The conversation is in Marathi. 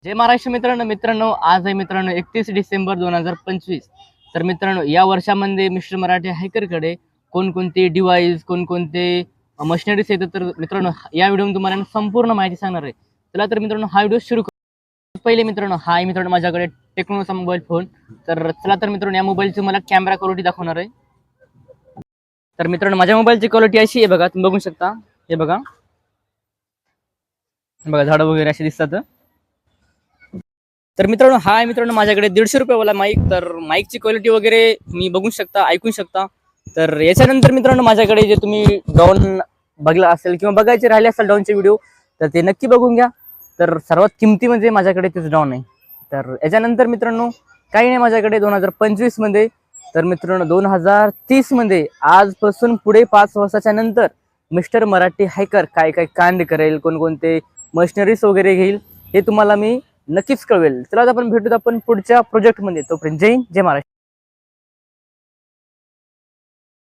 जय महाराष्ट्र मित्रांनो आज आहे मित्रांनो 31 डिसेंबर 2025। तर मित्रांनो या वर्षामध्ये मिस्टर मराठी हायकरकडे कोणकोणते डिव्हाइस कोणकोणते मशिनरीज येतात तर मित्रांनो या व्हिडिओमध्ये तुम्हाला संपूर्ण माहिती सांगणार आहे। चला तर मित्रांनो हा व्हिडिओ सुरू करू। पहिले मित्रांनो हा आहे मित्रांनो माझ्याकडे टेक्नोचा मोबाईल फोन। तर चला तर मित्रांनो या मोबाईलची मला कॅमेरा क्वालिटी दाखवणार आहे। तर मित्रांनो माझ्या मोबाईलची क्वालिटी अशी आहे बघा, तुम्ही बघू शकता। हे बघा बघा झाडं वगैरे असे दिसतात। तर मित्रांनो हा आहे मित्रांनो माझ्याकडे 150 रुपयावाला माईक। तर माईकची क्वालिटी वगैरे मी बघू शकता, ऐकू शकता। तर याच्यानंतर मित्रांनो माझ्याकडे जे तुम्ही डाऊन बघला असेल किंवा बघायचे राहिले असेल डाऊनचे व्हिडिओ तर ते नक्की बघून घ्या। तर सर्वात किमती म्हणजे माझ्याकडे तेच डाऊन आहे। तर याच्यानंतर मित्रांनो काही नाही माझ्याकडे 2025 मध्ये। तर मित्रांनो 2030 मध्ये आजपासून पुढे 5 वर्षाच्या नंतर मिस्टर मराठी हायकर काय काय कांड करेल, कोणकोणते मशिनरीज वगैरे घेईल हे तुम्हाला मी नक्कीच कळवेल। चला आपण भेटूत आपण पुढच्या प्रोजेक्ट मध्ये। तोपर्यंत जय हिंद जय महाराष्ट्र।